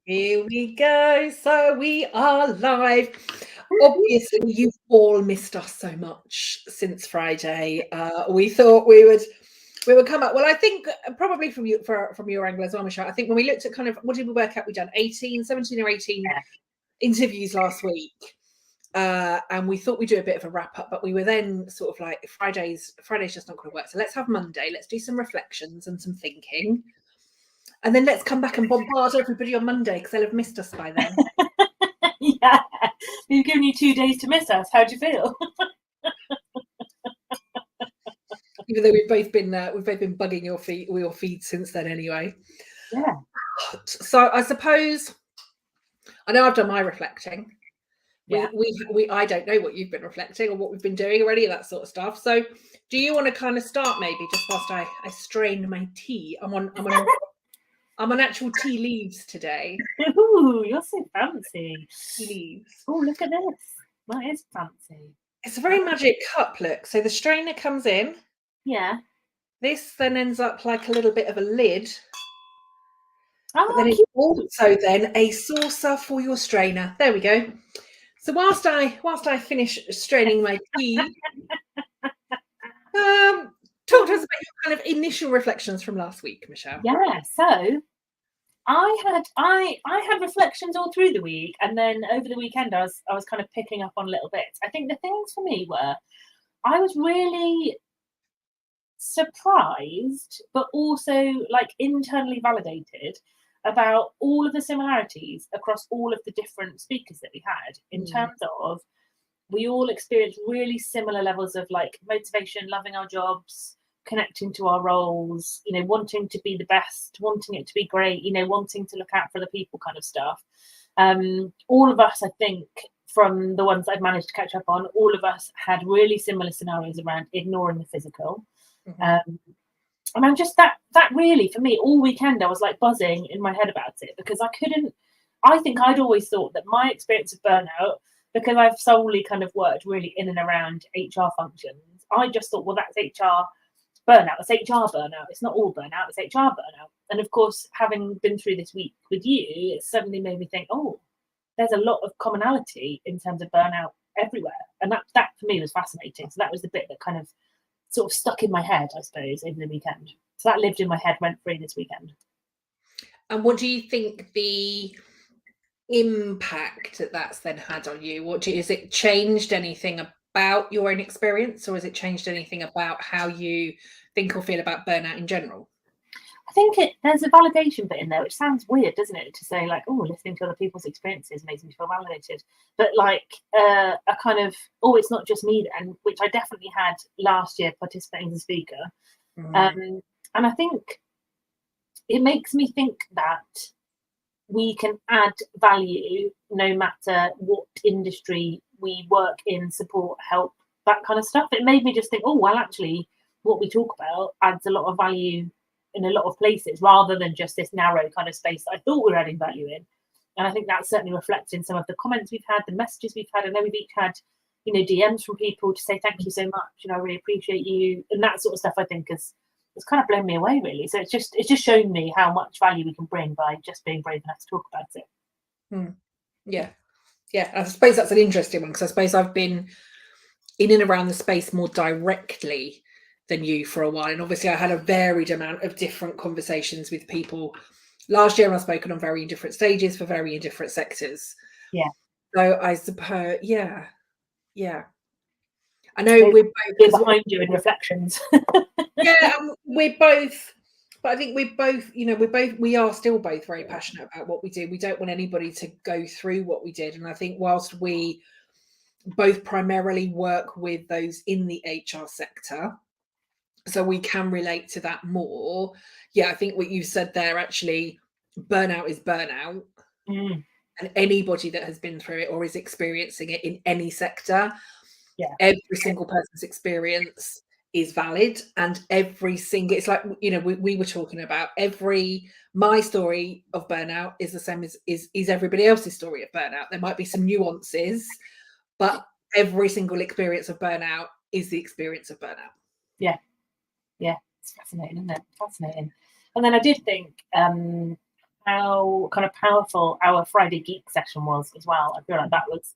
Here we go. So we are live. Obviously, you've all missed us so much since Friday. We thought we would come up. Well, I think probably from your angle as well, Michelle. I think when we looked at kind of what did we work out? We done 17 or 18 interviews last week. And we thought we'd do a bit of a wrap up, but we were then sort of like Friday's just not going to work. So let's have Monday. Let's do some reflections and some thinking. And then let's come back and bombard everybody on Monday because they'll have missed us by then. Yeah, we've given you 2 days to miss us. How do you feel? Even though we've both been bugging your feed since then anyway. Yeah. So I suppose I know I've done my reflecting. Yeah. I don't know what you've been reflecting or what we've been doing already, that sort of stuff. So do you want to kind of start maybe just whilst I strain my tea? I'm on actual tea leaves today. Ooh, you're so fancy. Tea leaves. Oh, look at this. That is fancy. It's a very magic cup, look. So the strainer comes in. Yeah. This then ends up like a little bit of a lid. Oh, but then it's also then a saucer for your strainer. There we go. So whilst I finish straining my tea, talk to us about your kind of initial reflections from last week, Michelle. Yeah, so I had reflections all through the week, and then over the weekend I was kind of picking up on little bits. I think the things for me were I was really surprised, but also like internally validated about all of the similarities across all of the different speakers that we had in terms of we all experienced really similar levels of like motivation, loving our jobs, connecting to our roles, wanting to be the best, wanting it to be great, wanting to look out for the people kind of stuff. All of us, I think, from the ones I've managed to catch up on, all of us had really similar scenarios around ignoring the physical. And I'm just that really, for me, all weekend I was like buzzing in my head about it because I think I'd always thought that my experience of burnout, because I've solely kind of worked really in and around HR functions, I just thought, well, that's HR burnout. It's HR burnout. It's not all burnout. It's HR burnout. And of course, having been through this week with you, it suddenly made me think, oh, there's a lot of commonality in terms of burnout everywhere. And that for me was fascinating. So that was the bit that kind of sort of stuck in my head, I suppose, over the weekend. So that lived in my head rent free this weekend. And what do you think the impact that's then had on you? Is it changed anything about your own experience, or has it changed anything about how you think or feel about burnout in general? I think there's a validation bit in there, which sounds weird, doesn't it? To say like, oh, listening to other people's experiences makes me feel validated. But like a kind of, oh, it's not just me then, which I definitely had last year participating as a speaker. And I think it makes me think that we can add value no matter what industry we work in, support, help, that kind of stuff. It made me just think, oh, well, actually, what we talk about adds a lot of value in a lot of places rather than just this narrow kind of space that I thought we were adding value in. And I think that certainly reflects in some of the comments we've had, the messages we've had. I know we've each had, DMs from people to say thank you so much, I really appreciate you, and that sort of stuff. I think it's kind of blown me away, really. So it's just shown me how much value we can bring by just being brave enough to talk about it. Yeah. I suppose that's an interesting one because I suppose I've been in and around the space more directly than you for a while, and obviously I had a varied amount of different conversations with people last year, and I've spoken on very different stages for very different sectors. Yeah. So I suppose, yeah. I know we're both behind you in reflections. Yeah, we're both, but I think we're both, we are still both very passionate about what we do. We don't want anybody to go through what we did, and I think whilst we both primarily work with those in the HR sector, so we can relate to that more. Yeah, I think what you said there, actually, burnout is burnout. And anybody that has been through it or is experiencing it in any sector, every single person's experience is valid, and every single, it's like, we were talking about, my story of burnout is the same as is everybody else's story of burnout. There might be some nuances, but every single experience of burnout is the experience of burnout. Yeah, it's fascinating, isn't it? Fascinating. And then I did think, how kind of powerful our Friday Geek session was as well. I feel like that was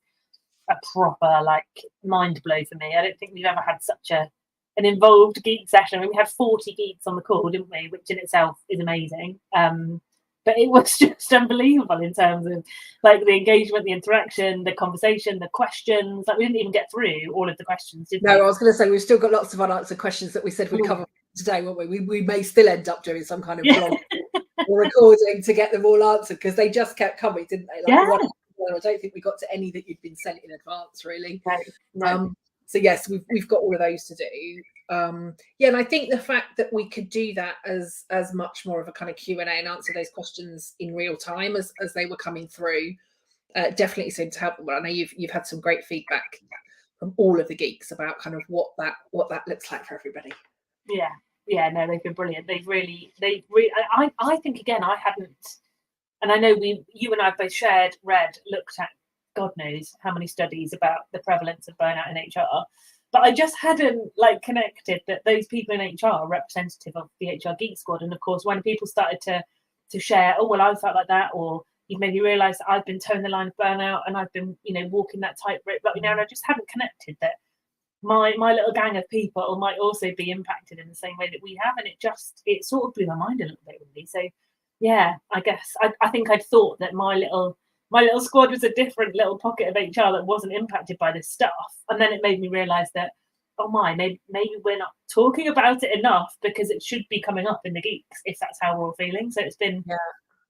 a proper like mind blow for me. I don't think we've ever had such an involved geek session. I mean, we had 40 geeks on the call, didn't we? Which in itself is amazing. But it was just unbelievable in terms of like the engagement, the interaction, the conversation, the questions. Like we didn't even get through all of the questions, did we? No, I was going to say we've still got lots of unanswered questions that we said we'd cover today, won't we? We may still end up doing some kind of blog or recording to get them all answered because they just kept coming, didn't they? Like I don't think we got to any that you'd been sent in advance, really. No. So yes, we've got all of those to do. And I think the fact that we could do that as much more of a kind of Q&A and answer those questions in real time as they were coming through definitely seemed to help. Well, I know you've had some great feedback from all of the geeks about kind of what that looks like for everybody. Yeah, no, they've been brilliant. They've really I think again, I hadn't, and I know you and I both looked at God knows how many studies about the prevalence of burnout in HR, but I just hadn't like connected that those people in HR are representative of the HR Geek Squad. And of course, when people started to share, oh well, I felt like that, or you've made me realise that I've been towing the line of burnout and I've been, walking that tightrope, and I just hadn't connected that my little gang of people might also be impacted in the same way that we have, and it sort of blew my mind a little bit, really. So yeah, I guess I think I'd thought that my little squad was a different little pocket of HR that wasn't impacted by this stuff, and then it made me realise that maybe we're not talking about it enough because it should be coming up in the geeks if that's how we're all feeling. So it's been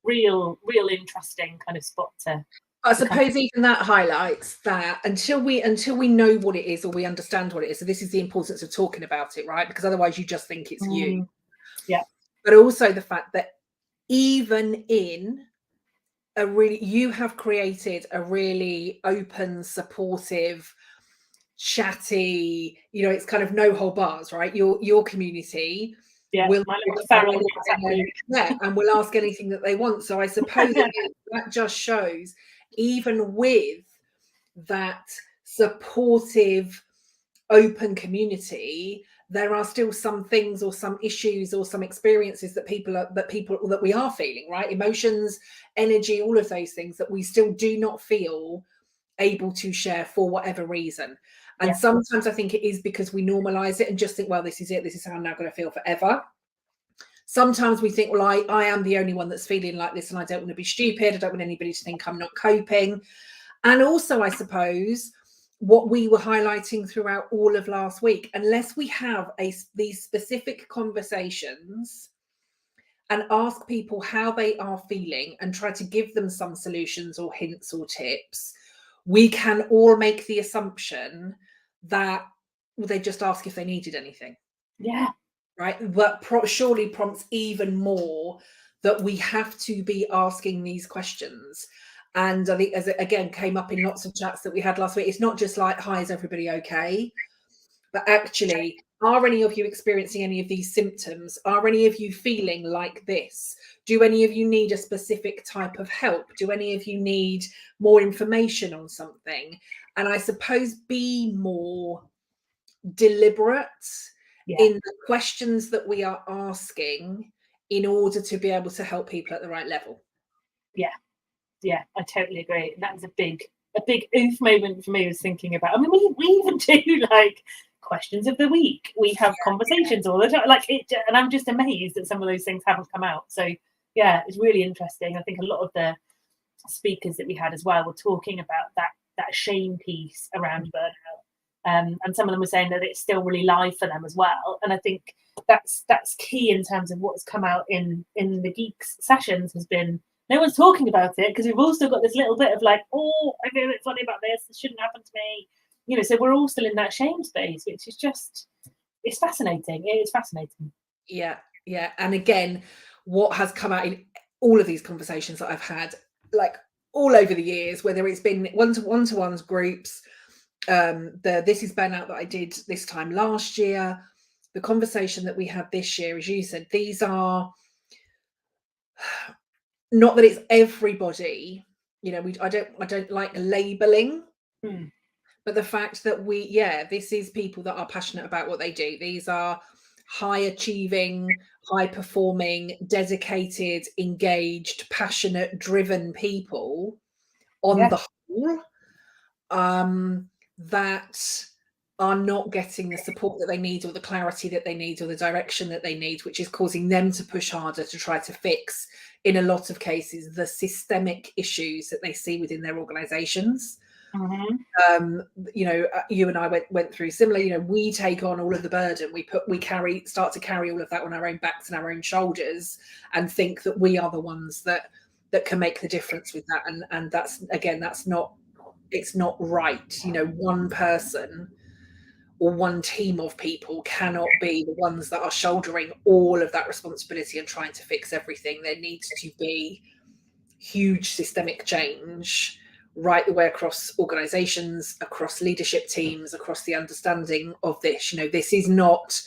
real interesting kind of spot to. I suppose even that highlights that until we know what it is or we understand what it is. So this is the importance of talking about it, right? Because otherwise you just think it's you. Yeah. But also the fact that even in you have created a really open, supportive, chatty, it's kind of no hold bars, right? Your community will and will ask anything that they want. So I suppose that just shows, even with that supportive, open community, there are still some things or some issues or some experiences that we are feeling, right? Emotions, energy, all of those things that we still do not feel able to share for whatever reason. And sometimes I think it is because we normalize it and just think, well, this is it. This is how I'm now going to feel forever. Sometimes we think, well, I am the only one that's feeling like this and I don't want to be stupid. I don't want anybody to think I'm not coping. And also, I suppose, what we were highlighting throughout all of last week, unless we have these specific conversations and ask people how they are feeling and try to give them some solutions or hints or tips, we can all make the assumption that they just ask if they needed anything. Yeah. Right. But surely prompts even more that we have to be asking these questions. And I think, as it again came up in lots of chats that we had last week, it's not just like, hi, is everybody okay? But actually, are any of you experiencing any of these symptoms? Are any of you feeling like this? Do any of you need a specific type of help? Do any of you need more information on something? And I suppose be more deliberate in the questions that we are asking in order to be able to help people at the right level. Yeah, I totally agree. That was a big oof moment for me, was thinking about, I mean, we even do like questions of the week. We have conversations all the time, like it, and I'm just amazed that some of those things haven't come out. So yeah, it's really interesting. I think a lot of the speakers that we had as well were talking about that shame piece around burnout. And some of them were saying that it's still really live for them as well. And I think that's key in terms of what's come out in the geeks sessions, has been no one's talking about it because we've all still got this little bit of like, oh, I feel a bit funny about this shouldn't happen to me, so we're all still in that shame space, which is just, it's fascinating. It is fascinating. Yeah And again, what has come out in all of these conversations that I've had, like all over the years, whether it's been one-to-ones, groups, the This Is Burnout that I did this time last year, the conversation that we had this year, as you said, these are not that it's everybody, I don't like labeling, but the fact that this is people that are passionate about what they do. These are high achieving, high performing, dedicated, engaged, passionate, driven people on the whole, that are not getting the support that they need, or the clarity that they need, or the direction that they need, which is causing them to push harder to try to fix, in a lot of cases, the systemic issues that they see within their organizations. You know, you and I went through similar. You know, we take on all of the burden. We start to carry all of that on our own backs and our own shoulders, and think that we are the ones that can make the difference with that. And that's, again, that's not, it's not right. You know, one person or one team of people cannot be the ones that are shouldering all of that responsibility and trying to fix everything. There needs to be huge systemic change right the way across organizations, across leadership teams, across the understanding of this. You know, this is not,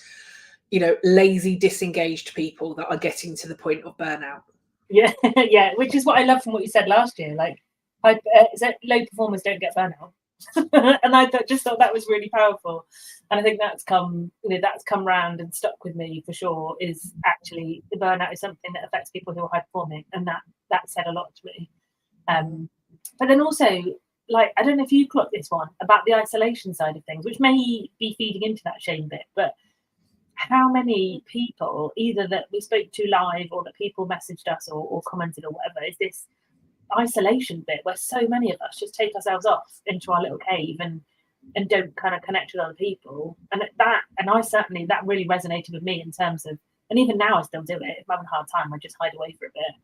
you know, lazy, disengaged people that are getting to the point of burnout. Yeah, yeah, which is what I love from what you said last year. Like, low performers don't get burnout. And I just thought that was really powerful, and I think that's come round and stuck with me for sure. Is actually, the burnout is something that affects people who are high performing, and that said a lot to me. But then also, like, I don't know if you clocked this one about the isolation side of things, which may be feeding into that shame bit, but how many people, either that we spoke to live or that people messaged us or commented or whatever, is this isolation bit where so many of us just take ourselves off into our little cave and don't kind of connect with other people. And I certainly, that really resonated with me in terms of, and even now I still do it. If I'm having a hard time, I just hide away for a bit.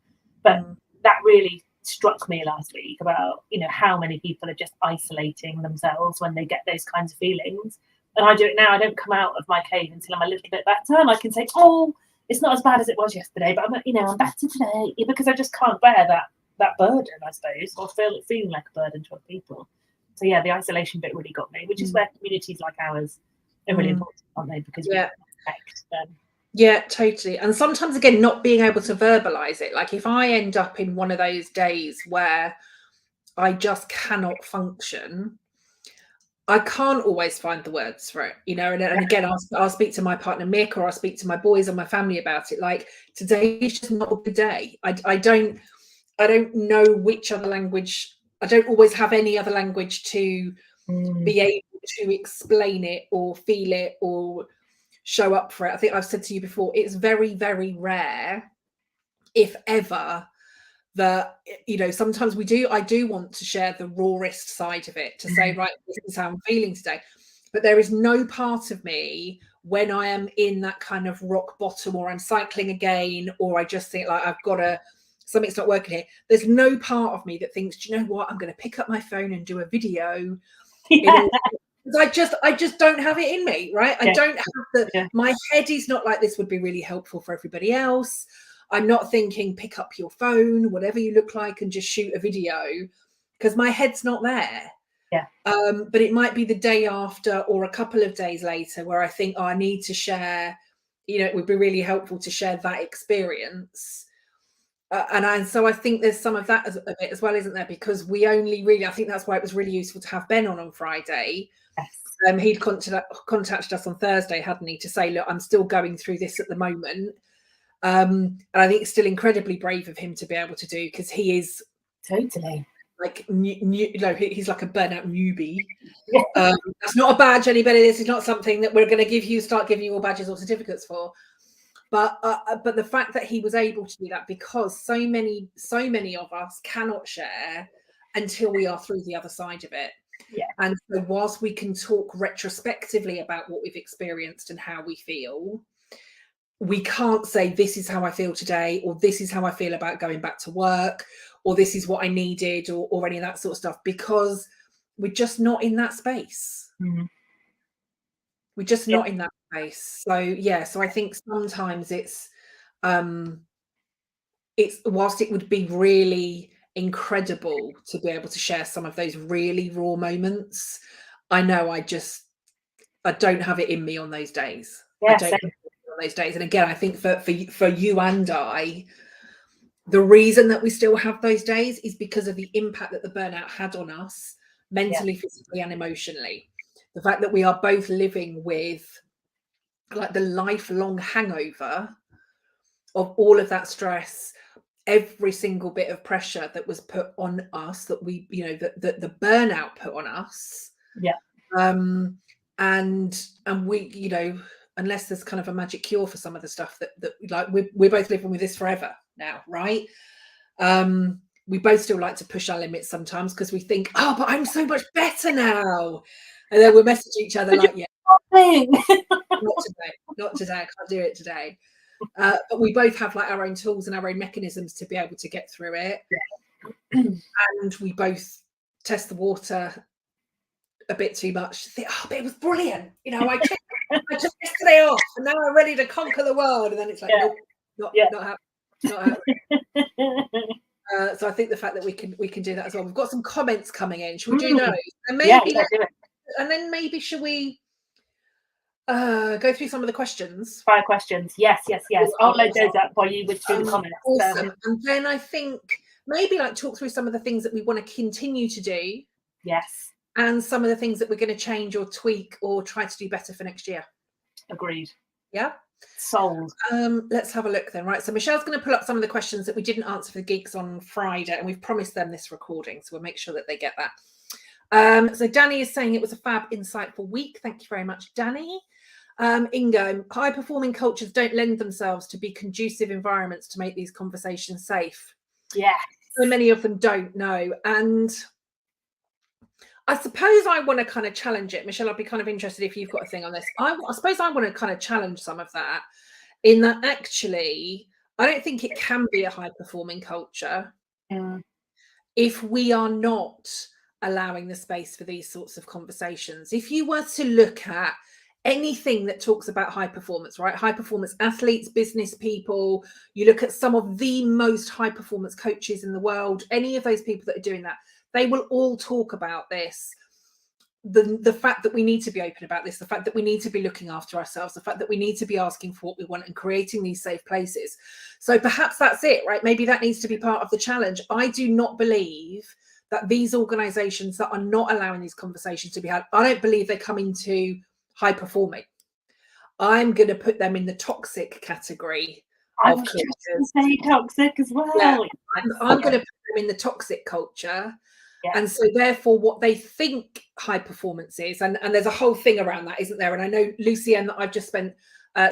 But that really struck me last week about, you know, how many people are just isolating themselves when they get those kinds of feelings. And I do it now. I don't come out of my cave until I'm a little bit better, and I can say, oh, it's not as bad as it was yesterday, but I'm better today, because I just can't bear that burden, I suppose, or feeling like a burden to other people. So yeah, the isolation bit really got me, which is where communities like ours are really important, aren't they? Because we affect them. Yeah, totally. And sometimes, again, not being able to verbalize it. Like, if I end up in one of those days where I just cannot function, I can't always find the words for it, you know. And again, I'll speak to my partner Mick, or I'll speak to my boys and my family about it. Like, today is just not a good day. I don't know which other language. I don't always have any other language to be able to explain it or feel it or show up for it. I think I've said to you before, it's very, very rare, if ever, that, you know, sometimes I do want to share the rawest side of it, to say, right, this is how I'm feeling today. But there is no part of me when I am in that kind of rock bottom, or I'm cycling again, or I just think like something's not working here. There's no part of me that thinks, do you know what, I'm going to pick up my phone and do a video. I just don't have it in me, right? I don't have my head is not like, this would be really helpful for everybody else. I'm not thinking, pick up your phone, whatever you look like, and just shoot a video, because my head's not there. Yeah. But it might be the day after, or a couple of days later, where I think, oh, I need to share, you know, it would be really helpful to share that experience. So I think there's some of that a bit as well, isn't there? Because we only really, I think that's why it was really useful to have Ben on Friday. Yes. He'd contacted us on Thursday, hadn't he, to say, look, I'm still going through this at the moment. And I think it's still incredibly brave of him to be able to do, because he is totally like he's like a burnout newbie. That's not a badge, anybody. This is not something that we're going to start giving you all badges or certificates for. But the fact that he was able to do that, because so many of us cannot share until we are through the other side of it. Yeah. And so whilst we can talk retrospectively about what we've experienced and how we feel, we can't say, this is how I feel today, or this is how I feel about going back to work, or this is what I needed, or any of that sort of stuff, because we're just not in that space. We're just not in that space. So I think sometimes it's whilst it would be really incredible to be able to share some of those really raw moments, I know I don't have it in me on those days. I don't have it on those days. And again, I think for you and I, the reason that we still have those days is because of the impact that the burnout had on us, mentally, physically, and emotionally. The fact that we are both living with like the lifelong hangover of all of that stress, every single bit of pressure that was put on us, that we, you know, that the burnout put on us. Yeah. And we, you know, unless there's kind of a magic cure for some of the stuff that like we're both living with this forever now, right? We both still like to push our limits sometimes because we think, oh, but I'm so much better now. And then we'll message each other like, yeah, not today, I can't do it today. But we both have like our own tools and our own mechanisms to be able to get through it. And we both test the water a bit too much to think, oh, but it was brilliant. You know, I took yesterday off and now I'm ready to conquer the world. And then it's like, nope, not happening. Not happening. So I think the fact that we can do that as well. We've got some comments coming in. Should we do those? And maybe and then maybe should we go through some of the questions? 5 questions. Yes. I'll load those up while you would through the comments. Awesome. And then I think maybe like talk through some of the things that we want to continue to do. Yes. And some of the things that we're going to change or tweak or try to do better for next year. Agreed. Yeah. Sold. Let's have a look then. Right. So Michelle's going to pull up some of the questions that we didn't answer for the geeks on Friday, and we've promised them this recording, so we'll make sure that they get that. So Danny is saying it was a fab, insightful week. Thank you very much, Danny. Ingo, high performing cultures don't lend themselves to be conducive environments to make these conversations safe. Yeah. So many of them don't know. And I suppose I want to kind of challenge it. Michelle, I'd be kind of interested if you've got a thing on this. I suppose I want to kind of challenge some of that, in that actually, I don't think it can be a high performing culture if we are not allowing the space for these sorts of conversations. If you were to look at anything that talks about high performance, right? High performance athletes, business people, you look at some of the most high performance coaches in the world, any of those people that are doing that, they will all talk about this. The fact that we need to be open about this, the fact that we need to be looking after ourselves, the fact that we need to be asking for what we want and creating these safe places. So perhaps that's it, right? Maybe that needs to be part of the challenge. I do not believe that these organizations that are not allowing these conversations to be had, I don't believe they come into high performing. I'm going to put them in the toxic category. I was just going to say toxic as well. Yeah, I'm going to put them in the toxic culture. Yeah. And so therefore what they think high performance is, and there's a whole thing around that, isn't there? And I know Lucienne, that I've just spent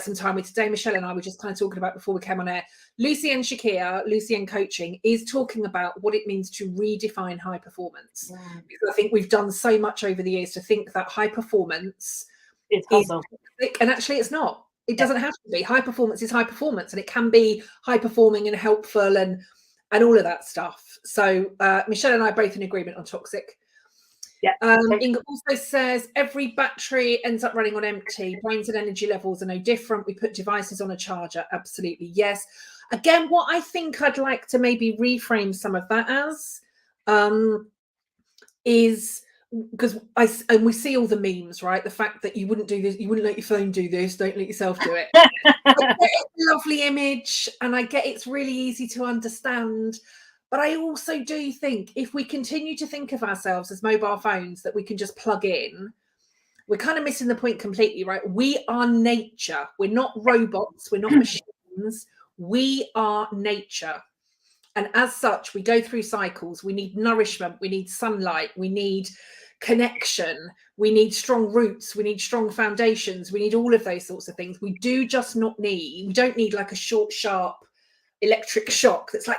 some time with today, Michelle and I were just kind of talking about before we came on air. Lucienne Shakir, Lucienne Coaching, is talking about what it means to redefine high performance. Because I think we've done so much over the years to think that high performance is toxic, and actually it's not. It doesn't have to be. High performance is high performance, and it can be high performing and helpful and all of that stuff. So Michelle and I are both in agreement on toxic. Yeah. Inga also says every battery ends up running on empty. Brains and energy levels are no different. We put devices on a charger. Absolutely, yes. Again, what I think I'd like to maybe reframe some of that as is, because we see all the memes, right? The fact that you wouldn't do this, you wouldn't let your phone do this, don't let yourself do it. I get it's a lovely image, and I get it's really easy to understand. But I also do think if we continue to think of ourselves as mobile phones that we can just plug in, we're kind of missing the point completely, right? We are nature. We're not robots. We're not machines. We are nature. And as such, we go through cycles. We need nourishment. We need sunlight. We need connection. We need strong roots. We need strong foundations. We need all of those sorts of things. We don't need like a short, sharp electric shock that's like,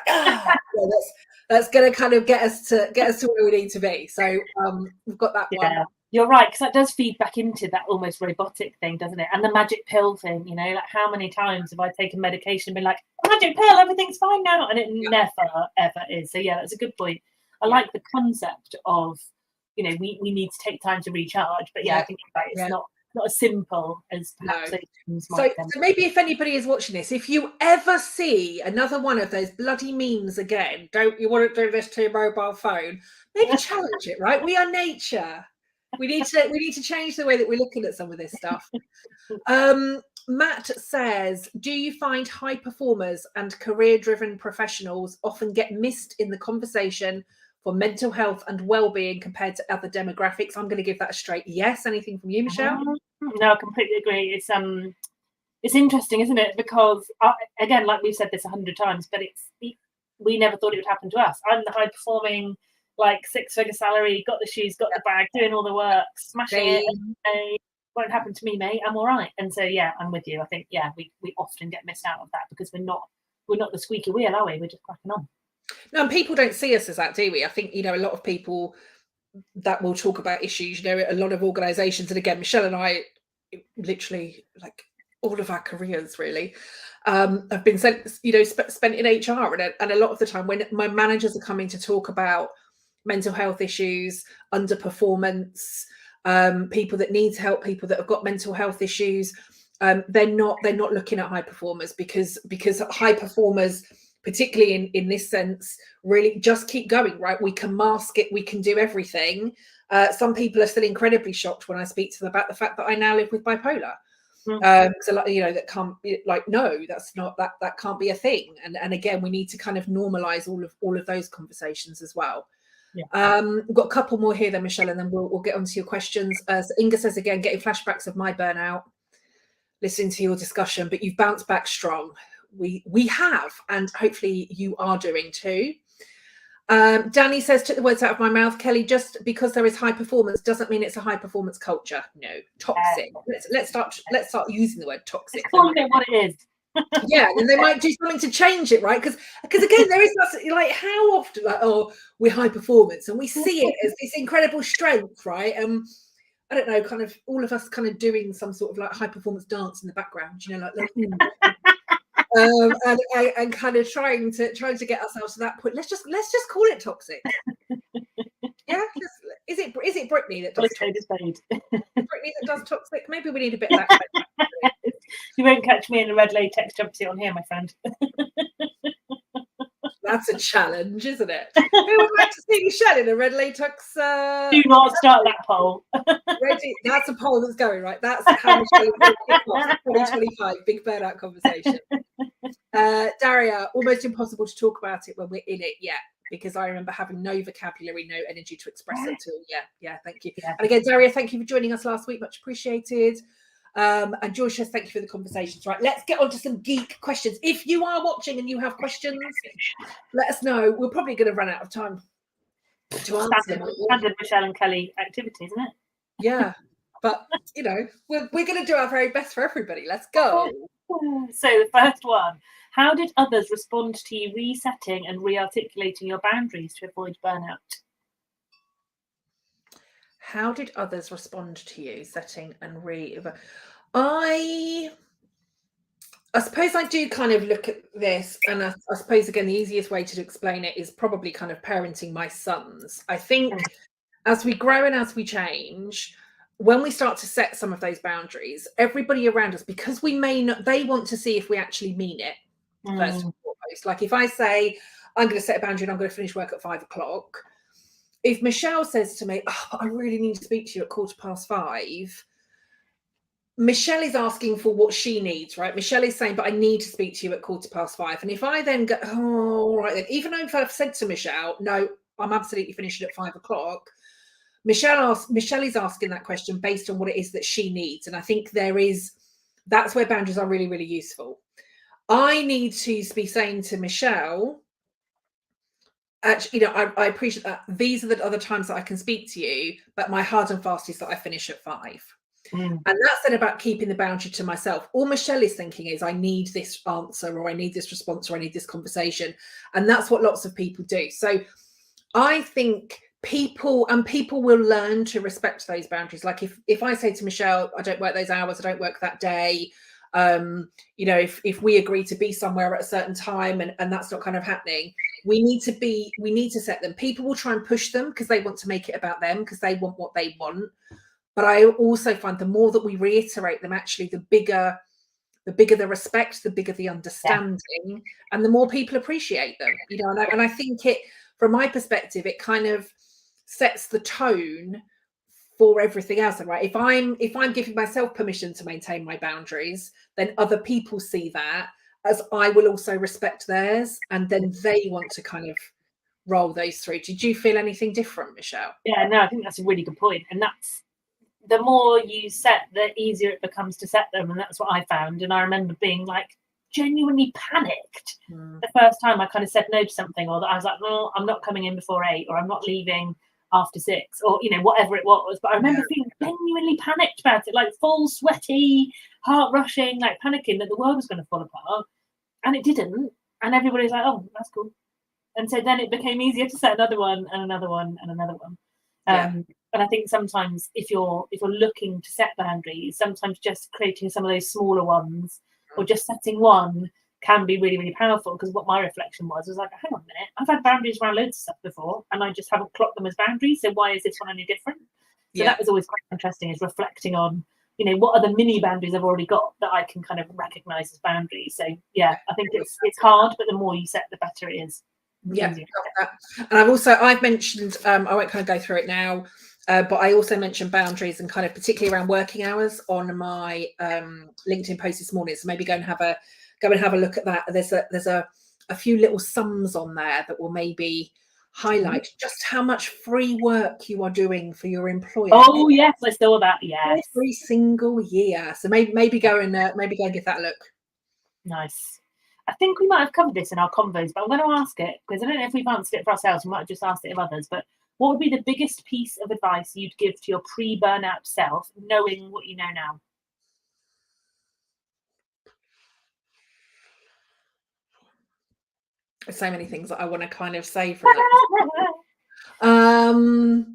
that's going to kind of get us to where we need to be. So we've got that one. You're right, because that does feed back into that almost robotic thing, doesn't it? And the magic pill thing, you know, like how many times have I taken medication and been like, magic pill, everything's fine now, and it never ever is. So yeah, that's a good point. I like the concept of, you know, we need to take time to recharge, but I think it's not as simple as perhaps so maybe if anybody is watching this, if you ever see another one of those bloody memes again, don't you want to do this to your mobile phone, maybe challenge it, right? We are nature. We need to change the way that we're looking at some of this stuff. Matt says, do you find high performers and career-driven professionals often get missed in the conversation for mental health and well-being compared to other demographics? I'm going to give that a straight yes. Anything from you, Michelle? No, I completely agree. It's it's interesting, isn't it? Because again, like we've said this 100 times, but we never thought it would happen to us. I'm the high performing, like 6-figure salary, got the shoes, got the bag, doing all the work, smashing it. Won't happen to me, mate. I'm all right. And so yeah, I'm with you. I think we often get missed out of that because we're not the squeaky wheel, are we? We're just cracking on. No, and people don't see us as that, do we? I think, a lot of people that will talk about issues, a lot of organizations, and again, Michelle and I, literally, like all of our careers really, have been spent in HR, and a lot of the time when my managers are coming to talk about mental health issues, underperformance, people that need help, people that have got mental health issues, they're not looking at high performers because high performers, particularly in this sense, really just keep going, right? We can mask it, we can do everything. Some people are still incredibly shocked when I speak to them about the fact that I now live with bipolar. So that can't be, like, no, that's not, that can't be a thing. And again, we need to kind of normalize all of those conversations as well. Yeah. We've got a couple more here then, Michelle, and then we'll get onto your questions. So Inga says, again, getting flashbacks of my burnout, listening to your discussion, but you've bounced back strong. We have, and hopefully you are doing too. Danny says, took the words out of my mouth, Kelly, just because there is high performance doesn't mean it's a high performance culture. No, toxic. Let's start using the word toxic. Calling it what it is. Yeah, and they might do something to change it, right? Because again, there is like, how often, like, oh, we're high performance, and we see it as this incredible strength, right? I don't know, kind of all of us kind of doing some sort of like high performance dance in the background, like and kind of trying to get ourselves to that point. Let's just call it toxic. Yeah, is it Brittany that does toxic? Brittany that does toxic? Maybe we need a bit of that. You won't catch me in a red latex jumpsuit on here, my friend. That's a challenge, isn't it? Who would like to see Michelle in a red latex? Do not start that poll. Ready? That's a poll that's going, right? That's how Michelle will kick off 2025 Big Burnout Conversation. Daria, almost impossible to talk about it when we're in it. Yeah, because I remember having no vocabulary, no energy to express it till. Yeah, thank you. Yeah. And again, Daria, thank you for joining us last week. Much appreciated. And George says, thank you for the conversations. Right, let's get on to some geek questions. If you are watching and you have questions, let us know. We're probably going to run out of time to answer them. Standard Michelle and Kelly activity, isn't it? Yeah, but we're going to do our very best for everybody. Let's go. So the first one: how did others respond to you resetting and re-articulating your boundaries to avoid burnout? How did others respond to you setting and I suppose I do kind of look at this, and I suppose, again, the easiest way to explain it is probably kind of parenting my sons. I think as we grow and as we change, when we start to set some of those boundaries, everybody around us, because we may not, they want to see if we actually mean it, first and foremost. Like if I say, I'm going to set a boundary and I'm going to finish work at 5 o'clock, if Michelle says to me, oh, I really need to speak to you at 5:15, Michelle is asking for what she needs, right? Michelle is saying, but I need to speak to you at 5:15. And if I then go, oh, all right then, even though if I've said to Michelle, no, I'm absolutely finishing at 5 o'clock, Michelle is asking that question based on what it is that she needs. And I think that's where boundaries are really, really useful. I need to be saying to Michelle, actually, I appreciate that. These are the other times that I can speak to you, but my hard and fast is that I finish at 5. And that's then about keeping the boundary to myself. All Michelle is thinking is, I need this answer, or I need this response, or I need this conversation. And that's what lots of people do. So I think people will learn to respect those boundaries. Like if I say to Michelle, I don't work those hours, I don't work that day, if we agree to be somewhere at a certain time and that's not kind of happening, we need to set them. People will try and push them because they want to make it about them, because they want what they want. But I also find the more that we reiterate them, actually, the bigger the respect, the bigger the understanding, and the more people appreciate them. And I think it, from my perspective, it kind of sets the tone for everything else. Right? If I'm giving myself permission to maintain my boundaries, then other people see that as I will also respect theirs, and then they want to kind of roll those through. Did you feel anything different, Michelle? Yeah, no, I think that's a really good point, and that's the more you set, the easier it becomes to set them. And that's what I found. And I remember being like genuinely panicked the first time I kind of said no to something, or that I was like, no, I'm not coming in before 8, or I'm not leaving after 6, or, you know, whatever it was. But I remember feeling genuinely panicked about it, like full sweaty, heart rushing, like panicking that the world was going to fall apart. And it didn't. And everybody's like, oh, that's cool. And so then it became easier to set another one and another one and another one. And I think sometimes if you're looking to set boundaries, sometimes just creating some of those smaller ones or just setting one can be really, really powerful. Because what my reflection was like, hang on a minute, I've had boundaries around loads of stuff before and I just haven't clocked them as boundaries. So why is this one any different? So that was always quite interesting, is reflecting on, you know, what are the mini boundaries I've already got that I can kind of recognize as boundaries. So I think it's hard, but the more you set, the better it is. Yeah, and I've mentioned, I won't kind of go through it now, but I also mentioned boundaries, and kind of particularly around working hours on my LinkedIn post this morning. So maybe go and have a look at that. There's a few little sums on there that will maybe highlight just how much free work you are doing for your employer. Oh yes, I saw that. Yes, every single year. So maybe go and give that a look. Nice. I think we might have covered this in our convos, but I'm going to ask it because I don't know if we've answered it for ourselves. We might have just asked it of others. But what would be the biggest piece of advice you'd give to your pre-burnout self, knowing what you know now? There's so many things that I want to kind of say from that.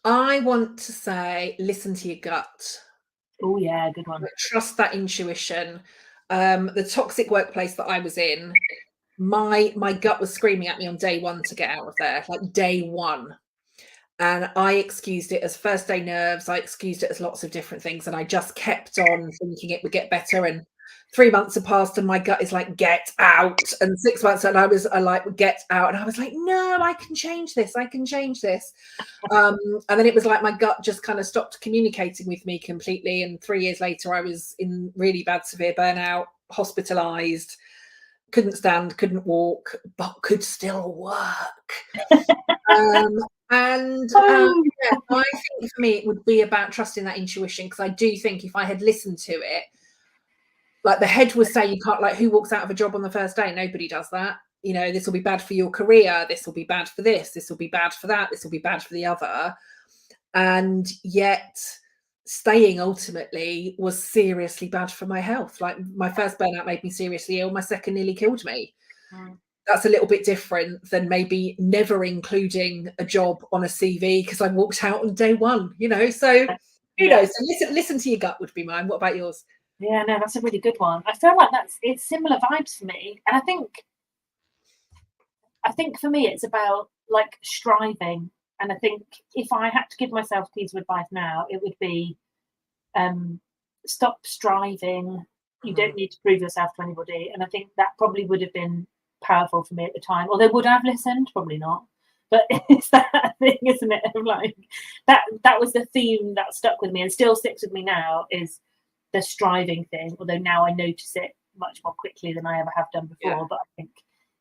I want to say, listen to your gut. Oh yeah, good one. Trust that intuition. The toxic workplace that I was in, my gut was screaming at me on day one to get out of there, like day one. And I excused it as first day nerves. I excused it as lots of different things. And I just kept on thinking it would get better. And 3 months have passed and my gut is like, get out. And 6 months and I like, get out. And I was like, no, I can change this. I can change this. And then it was like my gut just kind of stopped communicating with me completely. And 3 years later, I was in really bad, severe burnout, hospitalized, couldn't stand, couldn't walk, but could still work. I think for me, it would be about trusting that intuition, because I do think if I had listened to it, like the head was saying, you can't, like, who walks out of a job on the first day? Nobody does that. You know, this will be bad for your career. This will be bad for this will be bad for that. This will be bad for the other. And yet staying ultimately was seriously bad for my health. Like my first burnout made me seriously ill. My second nearly killed me. That's a little bit different than maybe never including a job on a CV because I walked out on day one, you know. So who knows? So listen to your gut would be mine. What about yours? Yeah, no, that's a really good one. I feel like it's similar vibes for me. And I think for me it's about like striving. And I think if I had to give myself a piece of advice now, it would be stop striving. You don't need to prove yourself to anybody. And I think that probably would have been powerful for me at the time. Or they would have listened, probably not. But it's that thing, isn't it? Of like that was the theme that stuck with me and still sticks with me now, is the striving thing. Although now I notice it much more quickly than I ever have done before. Yeah. But I think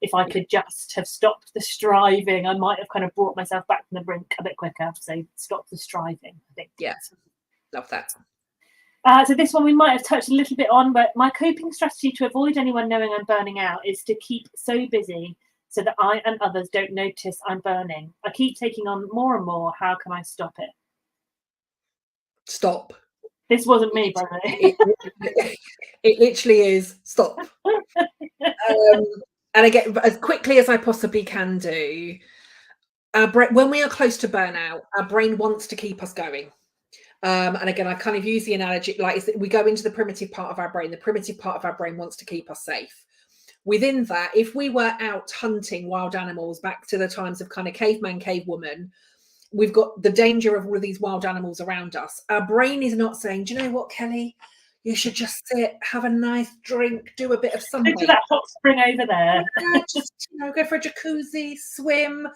if I could just have stopped the striving, I might have kind of brought myself back from the brink a bit quicker. So stop the striving, I think. Yeah, love that. So this one we might have touched a little bit on, but my coping strategy to avoid anyone knowing I'm burning out is to keep so busy so that I and others don't notice I'm burning. I keep taking on more and more. How can I stop it? Stop. This wasn't me, by the way. It literally is stop. And again, as quickly as I possibly can do. When we are close to burnout, our brain wants to keep us going. And again, I kind of use the analogy, like we go into the primitive part of our brain. The primitive part of our brain wants to keep us safe. Within that, if we were out hunting wild animals back to the times of kind of caveman, cavewoman, we've got the danger of all of these wild animals around us. Our brain is not saying, do you know what, Kelly? You should just sit, have a nice drink, do a bit of sunbathing. Go to that hot spring over there. Just, go for a jacuzzi, swim.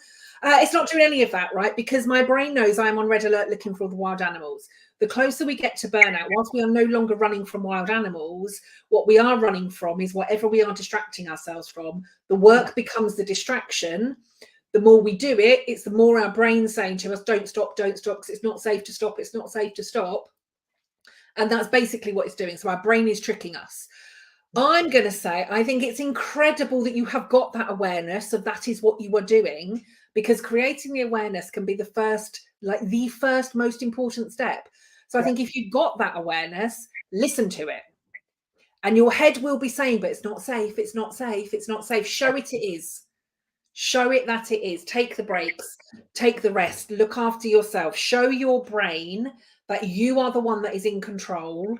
It's not doing any of that, right? Because my brain knows I'm on red alert looking for all the wild animals. The closer we get to burnout, whilst we are no longer running from wild animals, what we are running from is whatever we are distracting ourselves from. The work becomes the distraction. the more we do it, it's the more our brain's saying to us, don't stop, because it's not safe to stop, it's not safe to stop. And that's basically what it's doing. So our brain is tricking us. I'm going to say, I think it's incredible that you have got that awareness of that is what you are doing, because creating the awareness can be the first most important step. So I think if you've got that awareness, listen to it. And your head will be saying, but it's not safe, it's not safe, it's not safe. Show it is. Show it that it is. Take the breaks, take the rest, look after yourself. Show your brain that you are the one that is in control,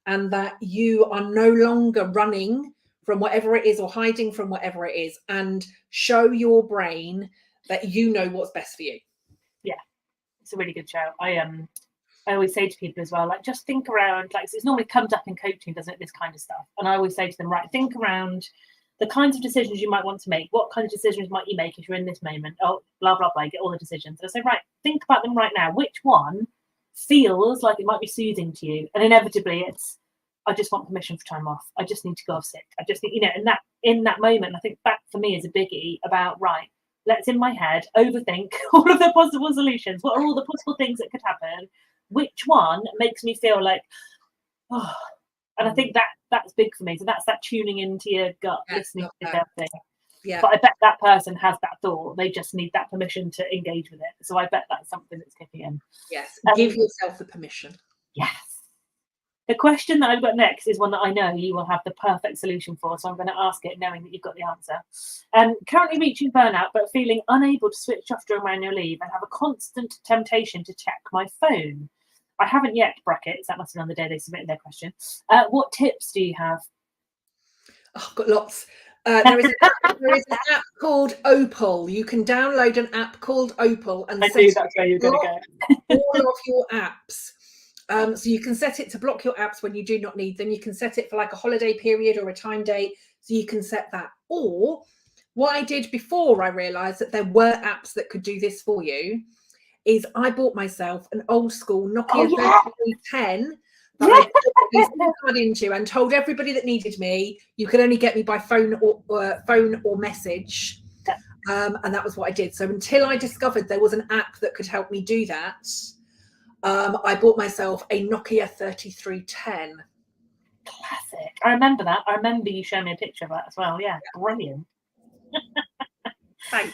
and that you are no longer running from whatever it is or hiding from whatever it is, and show your brain that you know what's best for you. Yeah, it's a really good show. I always say to people as well, like, just think around, like, it normally comes up in coaching, doesn't it, this kind of stuff. And I always say to them, right, think around the kinds of decisions you might want to make. What kind of decisions might you make if you're in this moment? Oh, blah, blah, blah, get all the decisions. And I say, right, think about them right now. Which one feels like it might be soothing to you? And inevitably it's, I just want permission for time off. I just need to go off sick. I just need, and that in that moment, I think that for me is a biggie about, right, let's in my head overthink all of the possible solutions. What are all the possible things that could happen? Which one makes me feel like, oh, and I think that's big for me. So that's that tuning into your gut, listening to yourself thing. Yeah. But I bet that person has that thought. They just need that permission to engage with it. So I bet that's something that's kicking in. Yes. Give yourself the permission. Yes. The question that I've got next is one that I know you will have the perfect solution for. So I'm going to ask it knowing that you've got the answer. Currently reaching burnout, but feeling unable to switch off during my annual leave and have a constant temptation to check my phone. I haven't yet, brackets. That must have been on the day they submitted their question. What tips do you have? Oh, I've got lots. There is an app called Opal. You can download an app called Opal and I knew that's where you're going to go. All of your apps. So you can set it to block your apps when you do not need them. You can set it for like a holiday period or a time date. So you can set that. Or what I did before I realized that there were apps that could do this for you is I bought myself an old school Nokia 3310 that I put my SIM card into and told everybody that needed me, you could only get me by phone or message. And that was what I did. So until I discovered there was an app that could help me do that, I bought myself a Nokia 3310. Classic. I remember that. I remember you showing me a picture of that as well. Yeah, brilliant. Thanks.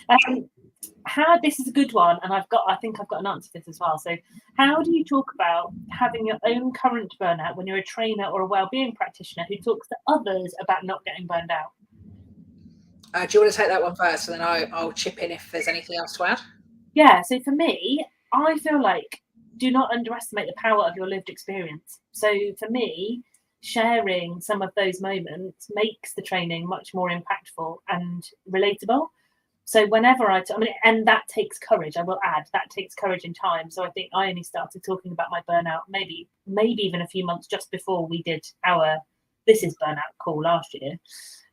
This is a good one, and I think I've got an answer for this as well. So how do you talk about having your own current burnout when you're a trainer or a wellbeing practitioner who talks to others about not getting burned out? Do you want to take that one first, and then I'll chip in if there's anything else to add? Yeah, so for me, I feel like do not underestimate the power of your lived experience. So for me, sharing some of those moments makes the training much more impactful and relatable. So whenever and that takes courage, I will add, that takes courage and time. So I think I only started talking about my burnout maybe even a few months just before we did our This Is Burnout call last year.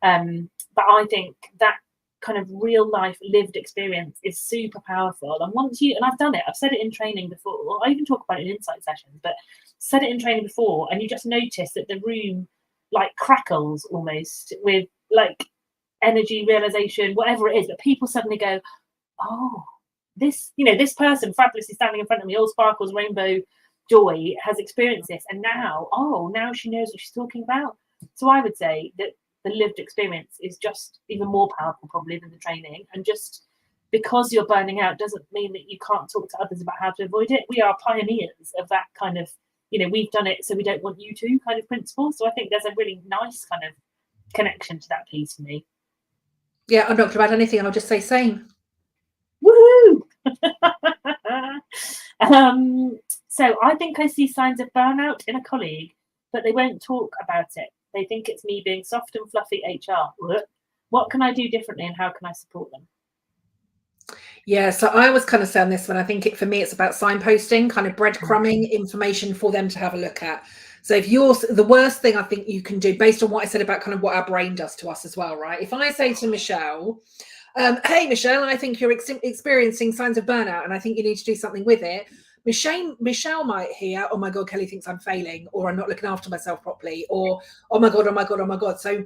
But I think that kind of real life lived experience is super powerful. And and I've done it, I've said it in training before, I even talk about it in insight sessions, but said it in training before, and you just notice that the room like crackles almost with like energy, realization, whatever it is, that people suddenly go, oh, this person fabulously standing in front of me, all sparkles, rainbow, joy, has experienced this, and now she knows what she's talking about. So I would say that the lived experience is just even more powerful probably than the training. And just because you're burning out doesn't mean that you can't talk to others about how to avoid it. We are pioneers of that kind of, we've done it, so we don't want you to kind of principle. So I think there's a really nice kind of connection to that piece for me. Yeah, I'm not going to add anything. I'll just say same. Woohoo! So I think I see signs of burnout in a colleague, but they won't talk about it. They think it's me being soft and fluffy HR. What can I do differently, and how can I support them? Yeah, so I was kind of saying this one. I think for me, it's about signposting, kind of breadcrumbing information for them to have a look at. So if the worst thing I think you can do, based on what I said about kind of what our brain does to us as well, right? If I say to Michelle, hey, Michelle, I think you're experiencing signs of burnout and I think you need to do something with it. Michelle might hear, oh my God, Kelly thinks I'm failing, or I'm not looking after myself properly, or oh my God. So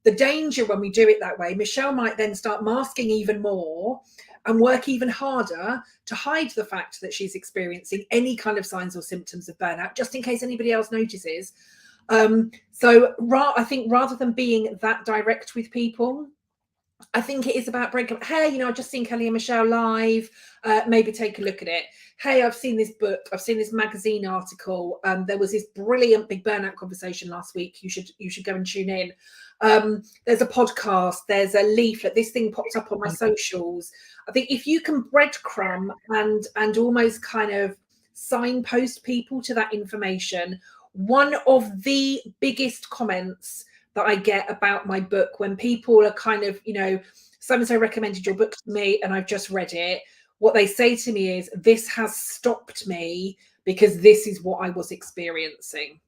the danger when we do it that way, Michelle might then start masking even more and work even harder to hide the fact that she's experiencing any kind of signs or symptoms of burnout, just in case anybody else notices. So I think rather than being that direct with people, I think it is about breaking up. Hey, I've just seen Kelly and Michelle live. Maybe take a look at it. Hey, I've seen this book. I've seen this magazine article. There was this brilliant Big Burnout Conversation last week. You should go and tune in. There's a podcast. There's a leaflet. This thing popped up on my socials. I think if you can breadcrumb and almost kind of signpost people to that information. One of the biggest comments that I get about my book when people are kind of, so-and-so recommended your book to me and I've just read it. What they say to me is, this has stopped me because this is what I was experiencing.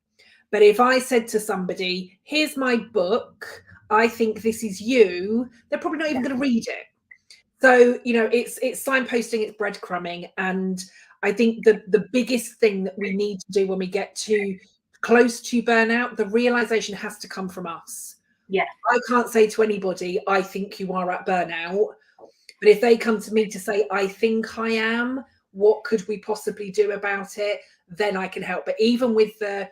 But if I said to somebody, here's my book, I think this is you, they're probably not even going to read it. So, it's signposting, it's breadcrumbing. And I think the biggest thing that we need to do when we get too close to burnout, the realization has to come from us. Yeah. I can't say to anybody, I think you are at burnout. But if they come to me to say, I think I am, what could we possibly do about it? Then I can help. But even with the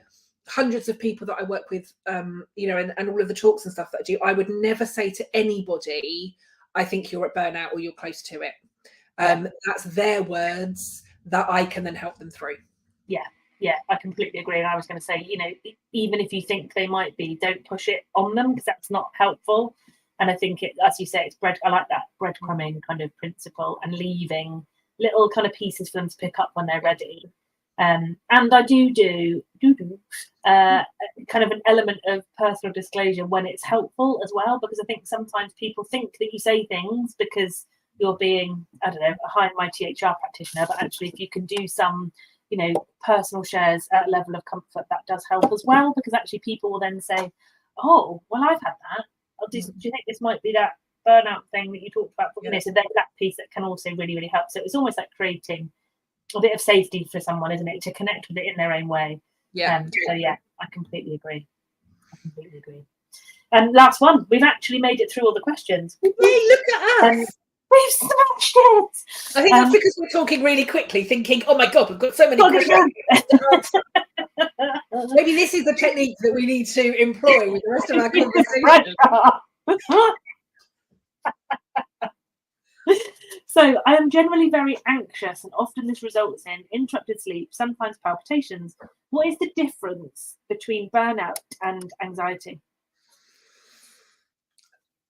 hundreds of people that I work with, and all of the talks and stuff that I do, I would never say to anybody, I think you're at burnout or you're close to it. That's their words that I can then help them through. Yeah, I completely agree. And I was going to say, even if you think they might be, don't push it on them because that's not helpful. And I think as you say, I like that breadcrumbing kind of principle and leaving little kind of pieces for them to pick up when they're ready. And I do kind of an element of personal disclosure when it's helpful as well, because I think sometimes people think that you say things because you're being, I don't know, a high and mighty HR practitioner, but actually if you can do some personal shares at a level of comfort, that does help as well, because actually people will then say, oh, well, I've had that. Do you think this might be that burnout thing that you talked about? So that piece that can also really, really help. So it's almost like creating a bit of safety for someone, isn't it, to connect with it in their own way. So yeah, I completely agree. And last one, we've actually made it through all the questions. Yay, look at us. We've smashed it. I think that's because we're talking really quickly, thinking, oh my God, we've got so many questions. Maybe this is the technique that we need to employ with the rest of our conversation. So I am generally very anxious, and often this results in interrupted sleep, sometimes palpitations. What is the difference between burnout and anxiety?